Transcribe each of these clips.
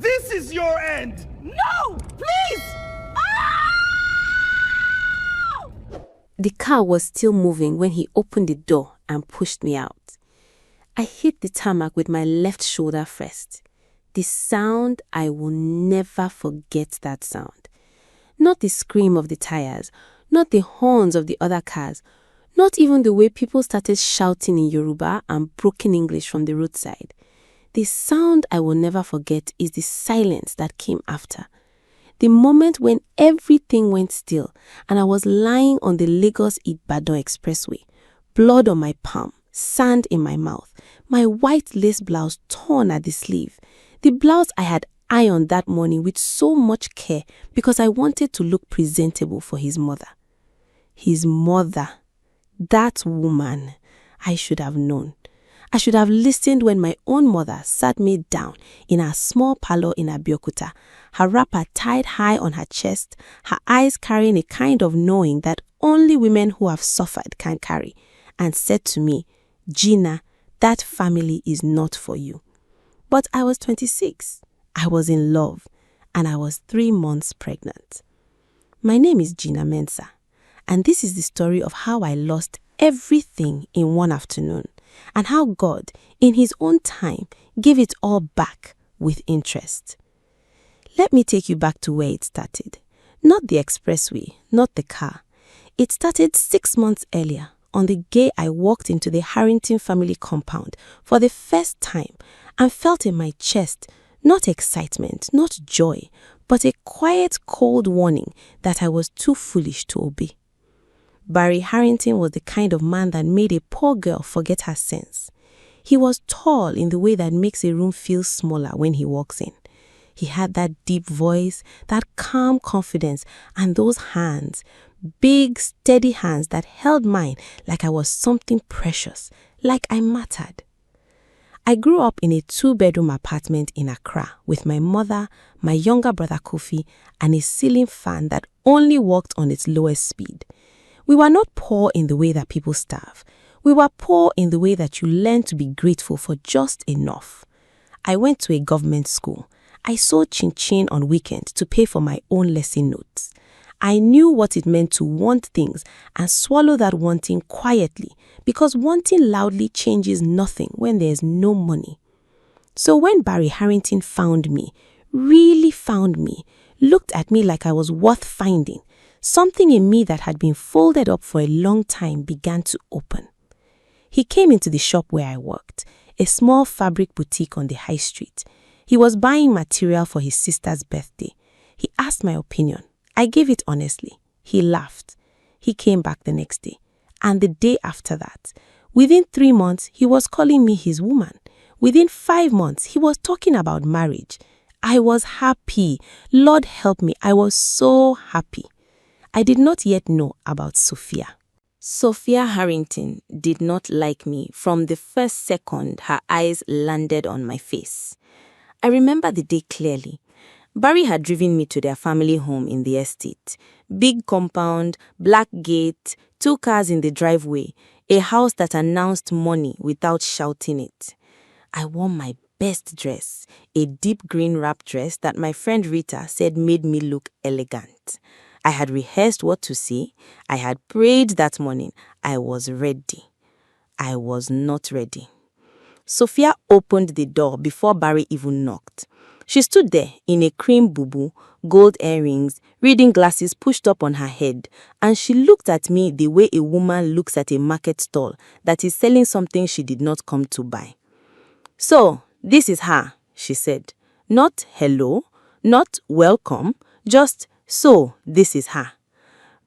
This is your end! No! Please! The car was still moving when he opened the door and pushed me out. I hit the tarmac with my left shoulder first. The sound, I will never forget that sound. Not the scream of the tires, not the horns of the other cars, not even the way people started shouting in Yoruba and broken English from the roadside. The sound I will never forget is the silence that came after. The moment when everything went still and I was lying on the Lagos-Ibadan expressway, blood on my palm, sand in my mouth, my white lace blouse torn at the sleeve, the blouse I had ironed that morning with so much care because I wanted to look presentable for his mother. His mother, that woman, I should have known. I should have listened when my own mother sat me down in her small parlor in Abeokuta, her wrapper tied high on her chest, her eyes carrying a kind of knowing that only women who have suffered can carry, and said to me, "Gina, that family is not for you." But I was 26, I was in love, and I was 3 months pregnant. My name is Gina Mensah, and this is the story of how I lost everything in one afternoon, and how God, in His own time, gave it all back with interest. Let me take you back to where it started. Not the expressway, not the car. It started 6 months earlier, on the day I walked into the Harrington family compound for the first time and felt in my chest not excitement, not joy, but a quiet, cold warning that I was too foolish to obey. Barry Harrington was the kind of man that made a poor girl forget her sense. He was tall in the way that makes a room feel smaller when he walks in. He had that deep voice, that calm confidence, and those hands, big, steady hands that held mine like I was something precious, like I mattered. I grew up in a 2-bedroom apartment in Accra with my mother, my younger brother Kofi, and a ceiling fan that only worked on its lowest speed. We were not poor in the way that people starve. We were poor in the way that you learn to be grateful for just enough. I went to a government school. I sold chin-chin on weekends to pay for my own lesson notes. I knew what it meant to want things and swallow that wanting quietly, because wanting loudly changes nothing when there is no money. So when Barry Harrington found me, really found me, looked at me like I was worth finding, something in me that had been folded up for a long time began to open. He came into the shop where I worked, a small fabric boutique on the high street. He was buying material for his sister's birthday. He asked my opinion. I gave it honestly. He laughed. He came back the next day. And the day after that. Within 3 months, he was calling me his woman. Within 5 months, he was talking about marriage. I was happy. Lord help me, I was so happy. I did not yet know about Sophia. Sophia Harrington did not like me from the first second her eyes landed on my face. I remember the day clearly. Barry had driven me to their family home in the estate. Big compound, black gate, 2 cars in the driveway, a house that announced money without shouting it. I wore my best dress, a deep green wrap dress that my friend Rita said made me look elegant. I had rehearsed what to say. I had prayed that morning. I was ready. I was not ready. Sophia opened the door before Barry even knocked. She stood there in a cream bubu, gold earrings, reading glasses pushed up on her head, and she looked at me the way a woman looks at a market stall that is selling something she did not come to buy. "So, this is her," she said. Not hello, not welcome, just "so, this is her."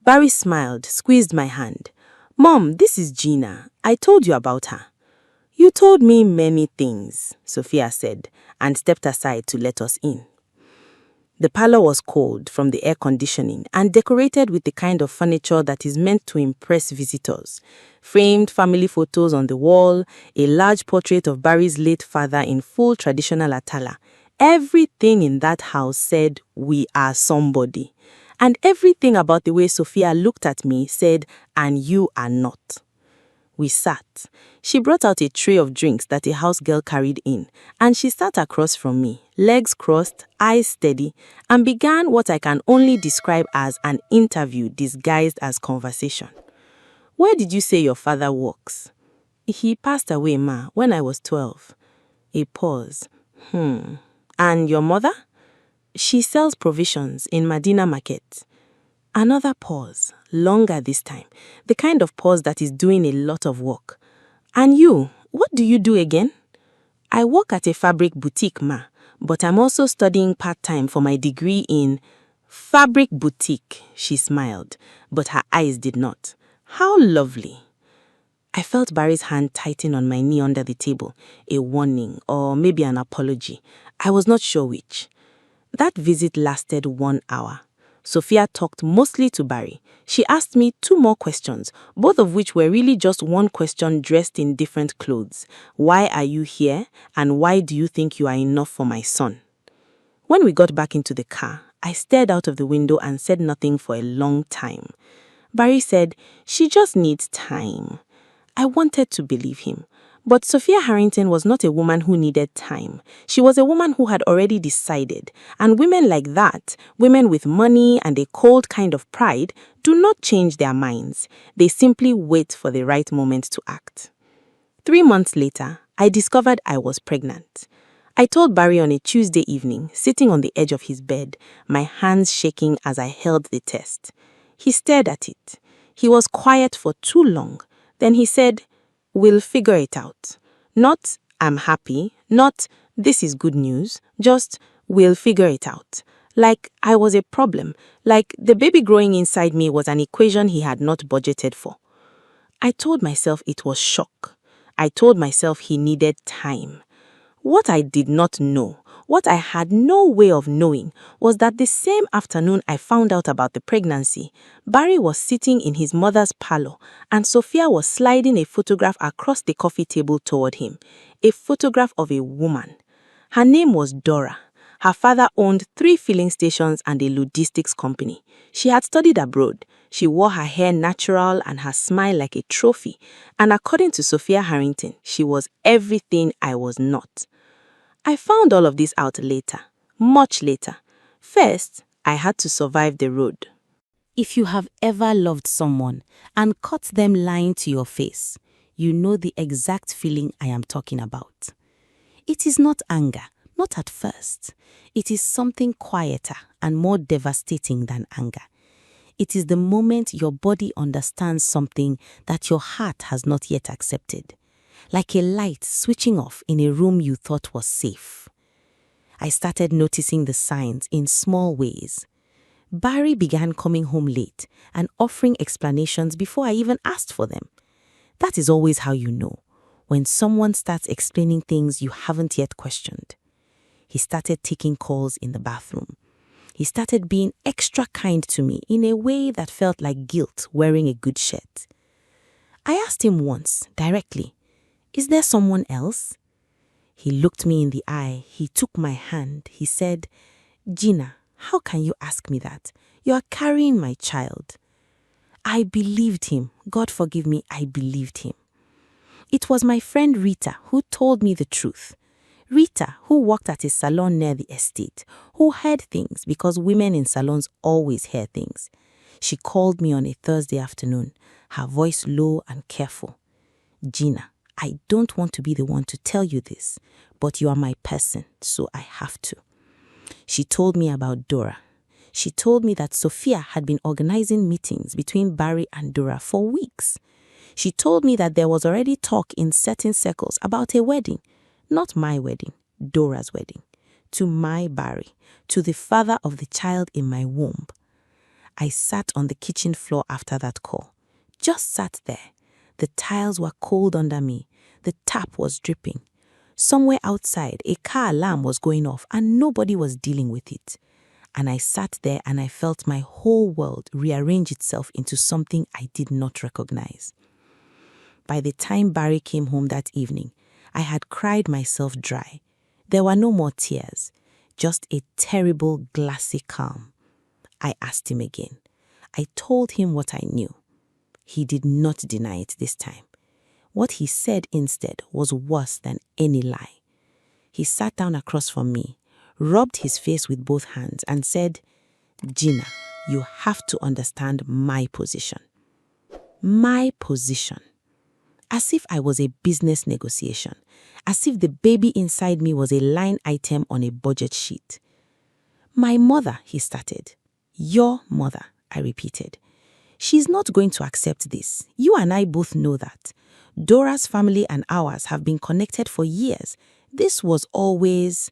Barry smiled, squeezed my hand. "Mom, this is Gina. I told you about her." "You told me many things," Sophia said, and stepped aside to let us in. The parlor was cold from the air conditioning and decorated with the kind of furniture that is meant to impress visitors. Framed family photos on the wall, a large portrait of Barry's late father in full traditional attire. Everything in that house said, "We are somebody." And everything about the way Sophia looked at me said, "And you are not." We sat. She brought out a tray of drinks that a house girl carried in, and she sat across from me, legs crossed, eyes steady, and began what I can only describe as an interview disguised as conversation. Where did you say your father works? He passed away, ma, when I was 12. A pause. And your mother? She sells provisions in Medina Market. Another pause, longer this time, the kind of pause that is doing a lot of work. And you, what do you do again? I work at a fabric boutique, ma, but I'm also studying part-time for my degree in fabric boutique, she smiled, but her eyes did not. How lovely. I felt Barry's hand tighten on my knee under the table, a warning or maybe an apology. I was not sure which. That visit lasted 1 hour. Sophia talked mostly to Barry. She asked me 2 more questions, both of which were really just one question dressed in different clothes. Why are you here? And why do you think you are enough for my son? When we got back into the car, I stared out of the window and said nothing for a long time. Barry said, she just needs time. I wanted to believe him. But Sophia Harrington was not a woman who needed time. She was a woman who had already decided. And women like that, women with money and a cold kind of pride, do not change their minds. They simply wait for the right moment to act. 3 months later, I discovered I was pregnant. I told Barry on a Tuesday evening, sitting on the edge of his bed, my hands shaking as I held the test. He stared at it. He was quiet for too long. Then he said, we'll figure it out. Not, I'm happy, not, this is good news, just, we'll figure it out. Like I was a problem, like the baby growing inside me was an equation he had not budgeted for. I told myself it was shock. I told myself he needed time. What I did not know, what I had no way of knowing, was that the same afternoon I found out about the pregnancy, Barry was sitting in his mother's parlor and Sophia was sliding a photograph across the coffee table toward him, a photograph of a woman. Her name was Dora. Her father owned 3 filling stations and a logistics company. She had studied abroad. She wore her hair natural and her smile like a trophy. And according to Sophia Harrington, she was everything I was not. I found all of this out later, much later. First, I had to survive the road. If you have ever loved someone and caught them lying to your face, you know the exact feeling I am talking about. It is not anger, not at first. It is something quieter and more devastating than anger. It is the moment your body understands something that your heart has not yet accepted. Like a light switching off in a room you thought was safe. I started noticing the signs in small ways. Barry began coming home late and offering explanations before I even asked for them. That is always how you know, when someone starts explaining things you haven't yet questioned. He started taking calls in the bathroom. He started being extra kind to me in a way that felt like guilt wearing a good shirt. I asked him once, directly, is there someone else? He looked me in the eye. He took my hand. He said, Gina, how can you ask me that? You are carrying my child. I believed him. God forgive me, I believed him. It was my friend Rita who told me the truth. Rita, who worked at a salon near the estate, who heard things because women in salons always hear things. She called me on a Thursday afternoon, her voice low and careful. Gina, I don't want to be the one to tell you this, but you are my person, so I have to. She told me about Dora. She told me that Sophia had been organizing meetings between Barry and Dora for weeks. She told me that there was already talk in certain circles about a wedding, not my wedding, Dora's wedding, to my Barry, to the father of the child in my womb. I sat on the kitchen floor after that call, just sat there. The tiles were cold under me. The tap was dripping. Somewhere outside, a car alarm was going off and nobody was dealing with it. And I sat there and I felt my whole world rearrange itself into something I did not recognize. By the time Barry came home that evening, I had cried myself dry. There were no more tears, just a terrible glassy calm. I asked him again. I told him what I knew. He did not deny it this time. What he said instead was worse than any lie. He sat down across from me, rubbed his face with both hands, and said, "Gina, you have to understand my position." My position. As if I was a business negotiation. As if the baby inside me was a line item on a budget sheet. "My mother," he started. "Your mother," I repeated. "She's not going to accept this. You and I both know that. Dora's family and ours have been connected for years. This was always—"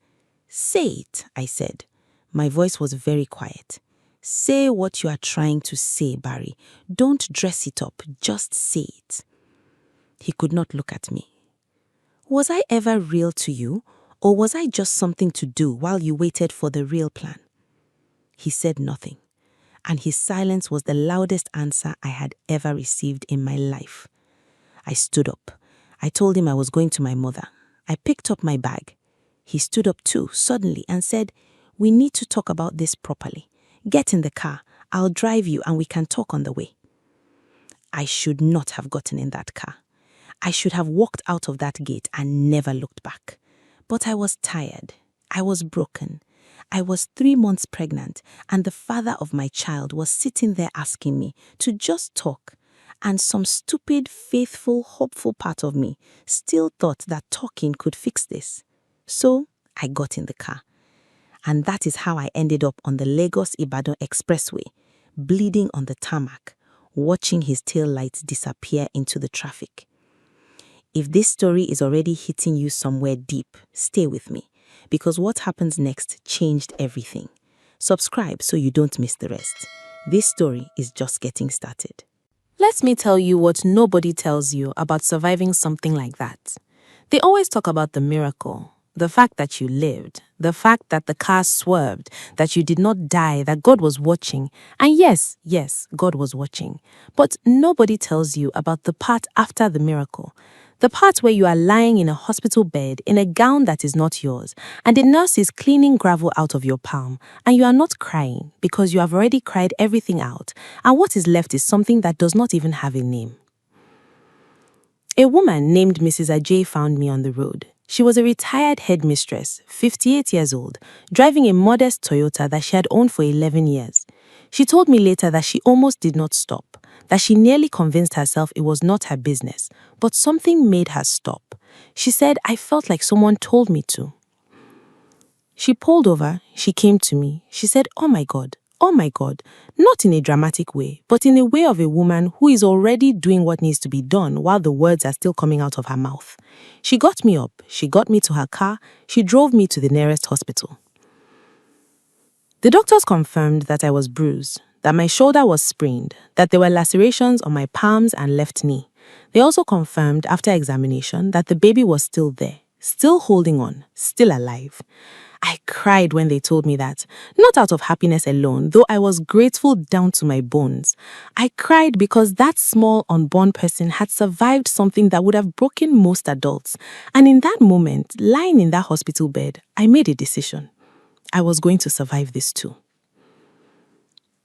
"Say it," I said. My voice was very quiet. "Say what you are trying to say, Barry. Don't dress it up. Just say it." He could not look at me. "Was I ever real to you, or was I just something to do while you waited for the real plan?" He said nothing, and his silence was the loudest answer I had ever received in my life. I stood up. I told him I was going to my mother. I picked up my bag. He stood up too, suddenly, and said, "We need to talk about this properly. Get in the car. I'll drive you and we can talk on the way." I should not have gotten in that car. I should have walked out of that gate and never looked back. But I was tired. I was broken. I was 3 months pregnant, and the father of my child was sitting there asking me to just talk. And some stupid, faithful, hopeful part of me still thought that talking could fix this. So I got in the car. And that is how I ended up on the Lagos-Ibadan Expressway, bleeding on the tarmac, watching his tail lights disappear into the traffic. If this story is already hitting you somewhere deep, stay with me, because what happens next changed everything. Subscribe so you don't miss the rest. This story is just getting started. Let me tell you what nobody tells you about surviving something like that. They always talk about the miracle, the fact that you lived, the fact that the car swerved, that you did not die, that God was watching. And yes, God was watching. But nobody tells you about the part after the miracle. The part where you are lying in a hospital bed in a gown that is not yours, and the nurse is cleaning gravel out of your palm, and you are not crying because you have already cried everything out, and what is left is something that does not even have a name. A woman named Mrs. Ajay found me on the road. She was a retired headmistress, 58 years old, driving a modest Toyota that she had owned for 11 years. She told me later that she almost did not stop, that she nearly convinced herself it was not her business, but something made her stop. She said, "I felt like someone told me to." She pulled over, she came to me, she said, oh my God, not in a dramatic way, but in a way of a woman who is already doing what needs to be done while the words are still coming out of her mouth. She got me up, she got me to her car, she drove me to the nearest hospital. The doctors confirmed that I was bruised, that my shoulder was sprained, that there were lacerations on my palms and left knee. They also confirmed after examination that the baby was still there, still holding on, still alive. I cried when they told me that, not out of happiness alone, though I was grateful down to my bones. I cried because that small unborn person had survived something that would have broken most adults. And in that moment, lying in that hospital bed, I made a decision. I was going to survive this too.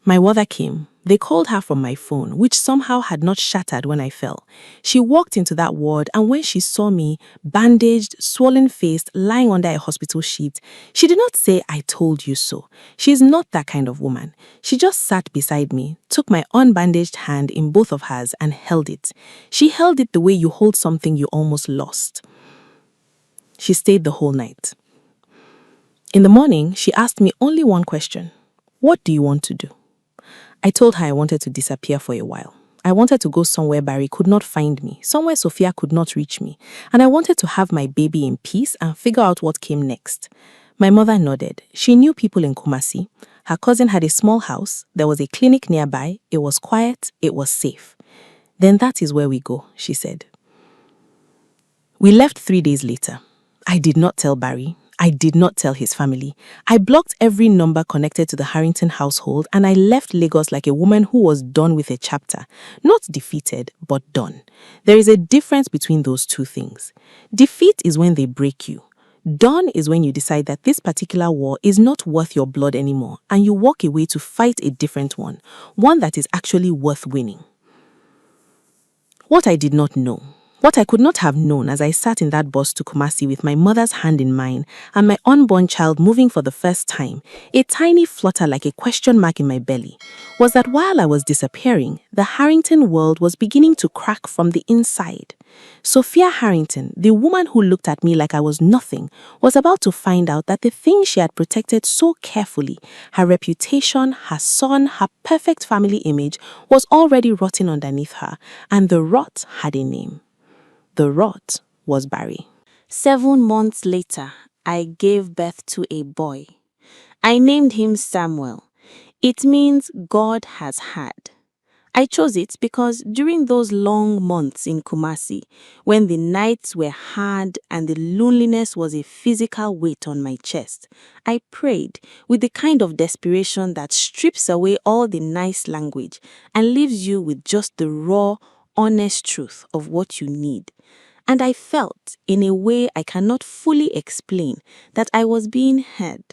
My mother came. They called her from my phone, which somehow had not shattered when I fell. She walked into that ward, and when she saw me, bandaged, swollen-faced, lying under a hospital sheet, she did not say, "I told you so." She is not that kind of woman. She just sat beside me, took my unbandaged hand in both of hers, and held it. She held it the way you hold something you almost lost. She stayed the whole night. In the morning, she asked me only one question. "What do you want to do?" I told her I wanted to disappear for a while. I wanted to go somewhere Barry could not find me, somewhere Sophia could not reach me, and I wanted to have my baby in peace and figure out what came next. My mother nodded. She knew people in Kumasi. Her cousin had a small house. There was a clinic nearby. It was quiet. It was safe. "Then that is where we go," she said. We left 3 days later. I did not tell Barry. I did not tell his family. I blocked every number connected to the Harrington household, and I left Lagos like a woman who was done with a chapter. Not defeated, but done. There is a difference between those two things. Defeat is when they break you. Done is when you decide that this particular war is not worth your blood anymore, and you walk away to fight a different one that is actually worth winning. What I did not know What I could not have known as I sat in that bus to Kumasi with my mother's hand in mine and my unborn child moving for the first time, a tiny flutter like a question mark in my belly, was that while I was disappearing, the Harrington world was beginning to crack from the inside. Sophia Harrington, the woman who looked at me like I was nothing, was about to find out that the thing she had protected so carefully, her reputation, her son, her perfect family image, was already rotting underneath her, and the rot had a name. The rot was Barry. 7 months later, I gave birth to a boy. I named him Samuel. It means God has had. I chose it because during those long months in Kumasi, when the nights were hard and the loneliness was a physical weight on my chest, I prayed with the kind of desperation that strips away all the nice language and leaves you with just the raw, honest truth of what you need. And I felt, in a way I cannot fully explain, that I was being heard.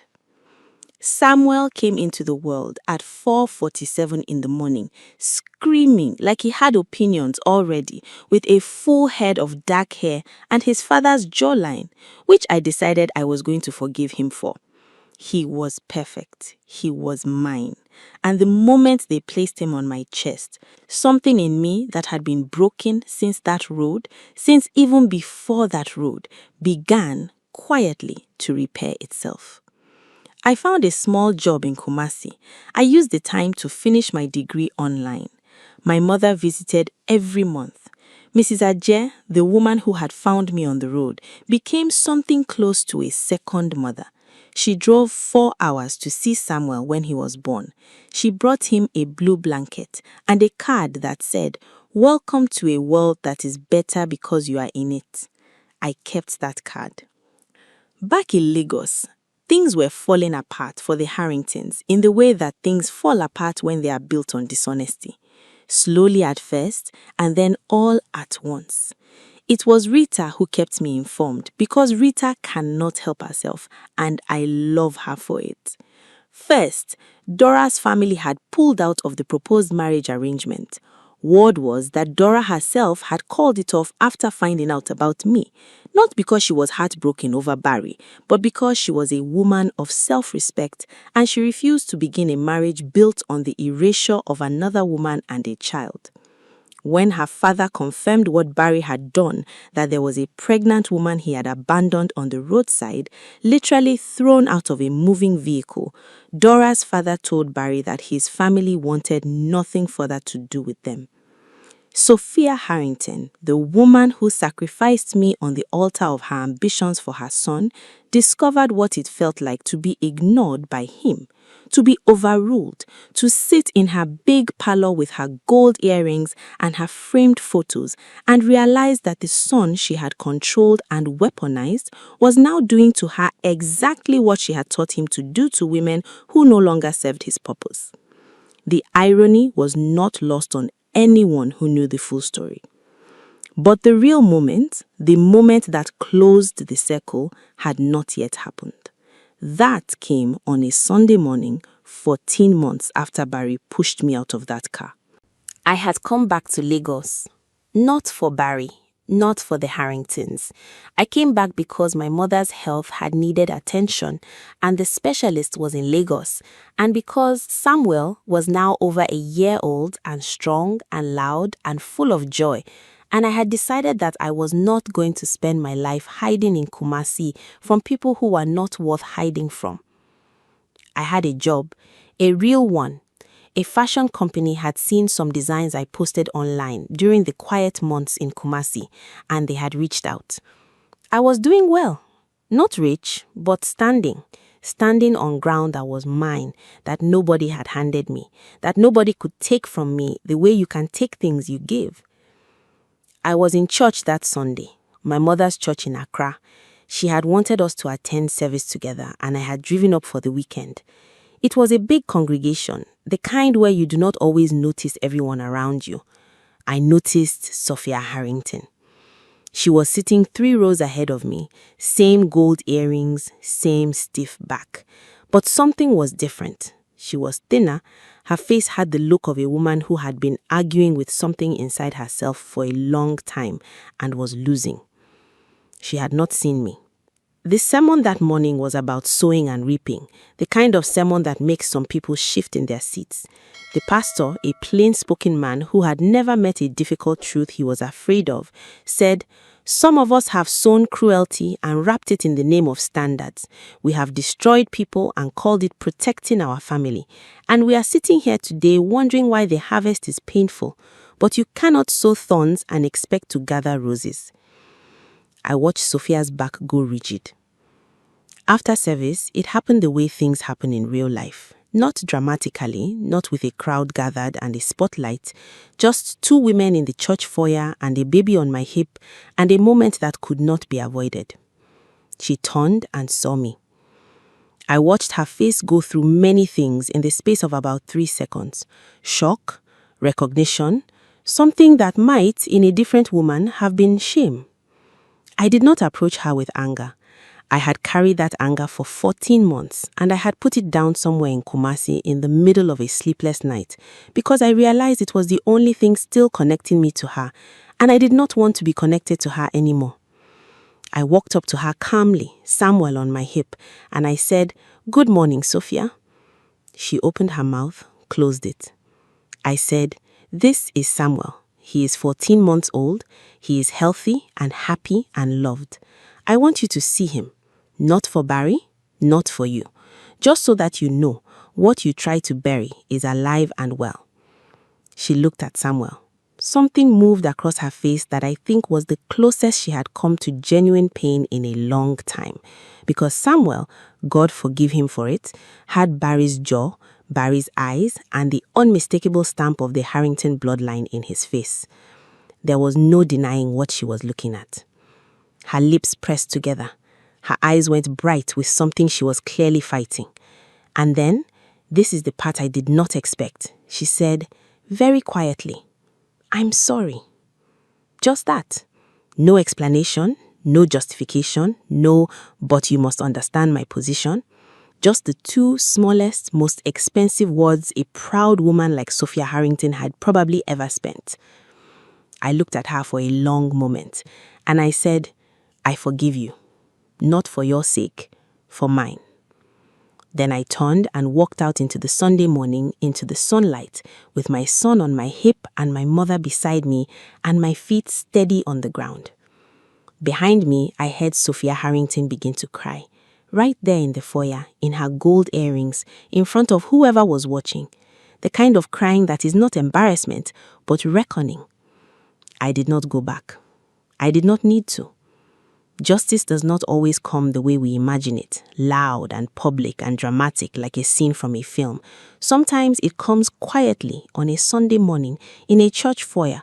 Samuel came into the world at 4:47 in the morning, screaming like he had opinions already, with a full head of dark hair and his father's jawline, which I decided I was going to forgive him for. He was perfect. He was mine. And the moment they placed him on my chest, something in me that had been broken since that road, since even before that road, began quietly to repair itself. I found a small job in Kumasi. I used the time to finish my degree online. My mother visited every month. Mrs. Ajay, the woman who had found me on the road, became something close to a second mother. She drove 4 hours to see Samuel when he was born. She brought him a blue blanket and a card that said, "Welcome to a world that is better because you are in it." I kept that card. Back in Lagos, things were falling apart for the Harringtons in the way that things fall apart when they are built on dishonesty. Slowly at first, and then all at once. It was Rita who kept me informed because Rita cannot help herself, and I love her for it. First, Dora's family had pulled out of the proposed marriage arrangement. Word was that Dora herself had called it off after finding out about me, not because she was heartbroken over Barry, but because she was a woman of self-respect and she refused to begin a marriage built on the erasure of another woman and a child. When her father confirmed what Barry had done, that there was a pregnant woman he had abandoned on the roadside, literally thrown out of a moving vehicle, Dora's father told Barry that his family wanted nothing further to do with them. Sophia Harrington, the woman who sacrificed me on the altar of her ambitions for her son, discovered what it felt like to be ignored by him, to be overruled, to sit in her big parlor with her gold earrings and her framed photos and realize that the son she had controlled and weaponized was now doing to her exactly what she had taught him to do to women who no longer served his purpose. The irony was not lost on anyone who knew the full story. But the real moment, the moment that closed the circle, had not yet happened. That came on a Sunday morning, 14 months after Barry pushed me out of that car. I had come back to Lagos, not for Barry, not for the Harringtons. I came back because my mother's health had needed attention and the specialist was in Lagos, and because Samuel was now over a year old and strong and loud and full of joy, and I had decided that I was not going to spend my life hiding in Kumasi from people who were not worth hiding from. I had a job, a real one. A fashion company had seen some designs I posted online during the quiet months in Kumasi, and they had reached out. I was doing well. Not rich, but standing on ground that was mine, that nobody had handed me, that nobody could take from me the way you can take things you give. I was in church that Sunday, my mother's church in Accra. She had wanted us to attend service together, and I had driven up for the weekend. It was a big congregation, the kind where you do not always notice everyone around you. I noticed Sophia Harrington. She was sitting 3 rows ahead of me, same gold earrings, same stiff back. But something was different. She was thinner. Her face had the look of a woman who had been arguing with something inside herself for a long time and was losing. She had not seen me. The sermon that morning was about sowing and reaping, the kind of sermon that makes some people shift in their seats. The pastor, a plain-spoken man who had never met a difficult truth he was afraid of, said, "Some of us have sown cruelty and wrapped it in the name of standards. We have destroyed people and called it protecting our family. And we are sitting here today wondering why the harvest is painful. But you cannot sow thorns and expect to gather roses." I watched Sophia's back go rigid. After service, it happened the way things happen in real life. Not dramatically, not with a crowd gathered and a spotlight, just two women in the church foyer and a baby on my hip, and a moment that could not be avoided. She turned and saw me. I watched her face go through many things in the space of about 3 seconds. Shock, recognition, something that might, in a different woman, have been shame. I did not approach her with anger. I had carried that anger for 14 months, and I had put it down somewhere in Kumasi in the middle of a sleepless night because I realized it was the only thing still connecting me to her, and I did not want to be connected to her anymore. I walked up to her calmly, Samuel on my hip, and I said, "Good morning, Sophia." She opened her mouth, closed it. I said, "This is Samuel. He is 14 months old. He is healthy and happy and loved. I want you to see him. Not for Barry, not for you. Just so that you know what you try to bury is alive and well." She looked at Samuel. Something moved across her face that I think was the closest she had come to genuine pain in a long time. Because Samuel, God forgive him for it, had Barry's jaw, Barry's eyes, and the unmistakable stamp of the Harrington bloodline in his face. There was no denying what she was looking at. Her lips pressed together. Her eyes went bright with something she was clearly fighting. And then, this is the part I did not expect, she said, very quietly, "I'm sorry." Just that. No explanation, no justification, no, "but you must understand my position." Just the two smallest, most expensive words a proud woman like Sophia Harrington had probably ever spent. I looked at her for a long moment, and I said, "I forgive you. Not for your sake, for mine." Then I turned and walked out into the Sunday morning, into the sunlight, with my son on my hip and my mother beside me, and my feet steady on the ground. Behind me, I heard Sophia Harrington begin to cry, right there in the foyer, in her gold earrings, in front of whoever was watching. The kind of crying that is not embarrassment, but reckoning. I did not go back. I did not need to. Justice does not always come the way we imagine it, loud and public and dramatic like a scene from a film. Sometimes it comes quietly on a Sunday morning in a church foyer.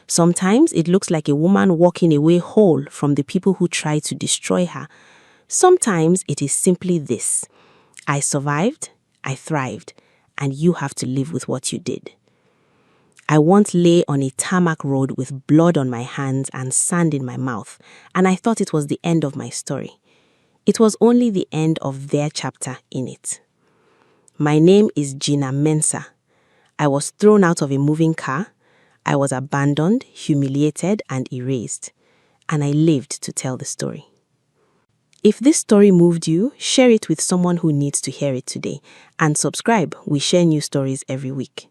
Sometimes it looks like a woman walking away whole from the people who tried to destroy her. Sometimes it is simply this: I survived, I thrived, and you have to live with what you did. I once lay on a tarmac road with blood on my hands and sand in my mouth, and I thought it was the end of my story. It was only the end of their chapter in it. My name is Gina Mensah. I was thrown out of a moving car. I was abandoned, humiliated, and erased. And I lived to tell the story. If this story moved you, share it with someone who needs to hear it today. And subscribe. We share new stories every week.